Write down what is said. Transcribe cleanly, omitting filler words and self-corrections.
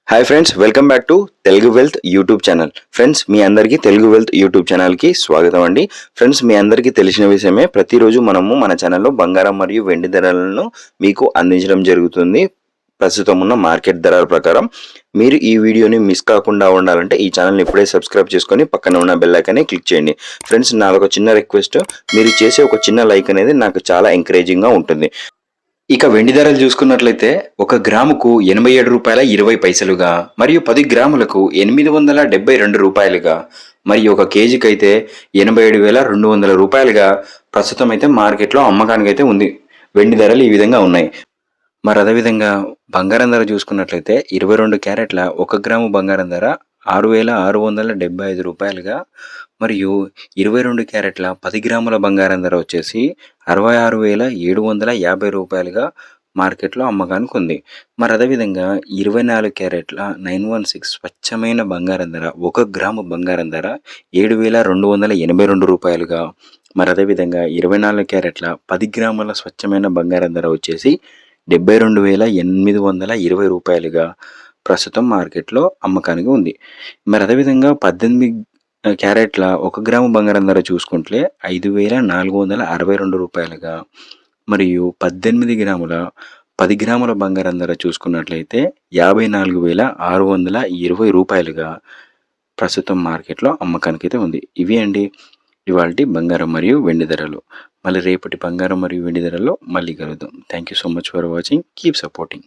Hi friends, welcome back to Telugu wealth YouTube channel. Friends, మీ అందరికీ Telugu wealth YouTube ఛానల్కి స్వాగతం అండి. ఫ్రెండ్స్, మీ అందరికీ తెలిసిన విషయమే, ప్రతిరోజు మనము మన ఛానల్లో బంగారం మరియు వెండి ధరలను మీకు అందించడం జరుగుతుంది. ప్రస్తుతం ఉన్న మార్కెట్ ధరల ప్రకారం మీరు ఈ వీడియోని మిస్ కాకుండా ఉండాలంటే ఈ ఛానల్ని ఇప్పుడే సబ్స్క్రైబ్ చేసుకొని పక్కన ఉన్న బెల్ ఐకాన్ని క్లిక్ చేయండి. ఫ్రెండ్స్, నాదొక చిన్న రిక్వెస్ట్, మీరు చేసే ఒక చిన్న లైక్ అనేది నాకు చాలా ఎంకరేజింగ్గా ఉంటుంది. ఇక వెండి ధరలు చూసుకున్నట్లయితే 1 గ్రాముకు రూ. 87.20 మరియు 10 గ్రాములకు రూ. 872 మరియు 1 కేజీకైతే రూ. 87,200 ప్రస్తుతం అయితే మార్కెట్లో అమ్మకానికైతే ఉంది. వెండి ధరలు ఈ విధంగా ఉన్నాయి. మరి అదేవిధంగా బంగారం ధర చూసుకున్నట్లయితే 22 క్యారెట్ల 1 గ్రాము బంగారం ధర రూ. 6,675 మరియు 22 క్యారెట్ల 10 గ్రాముల బంగారం ధర వచ్చేసి రూ. 66,750 మార్కెట్లో అమ్మకానికి ఉంది. మరి అదేవిధంగా 24 క్యారెట్ల 916 స్వచ్ఛమైన బంగారం ధర 1 గ్రాము బంగారం ధర రూ. 7,282. మరి అదేవిధంగా 24 క్యారెట్ల 10 గ్రాముల స్వచ్ఛమైన బంగారం ధర వచ్చేసి రూ. 72,820 ప్రస్తుతం మార్కెట్లో అమ్మకానికి ఉంది. మరి అదేవిధంగా 18 క్యారెట్ల 1 గ్రాము బంగారం ధర చూసుకుంటే రూ. 5,462 మరియు 18 గ్రాముల 10 గ్రాముల బంగారం ధర చూసుకున్నట్లయితే రూ. 54,620 ప్రస్తుతం మార్కెట్లో అమ్మకానికి అయితే ఉంది. ఇవి అండి ఇవాల్టి బంగారం మరియు వెండి ధరలు. మళ్ళీ రేపటి బంగారం మరియు వెండి ధరల్లో మళ్ళీ కలుద్దాం. Thank you so much for watching. Keep supporting.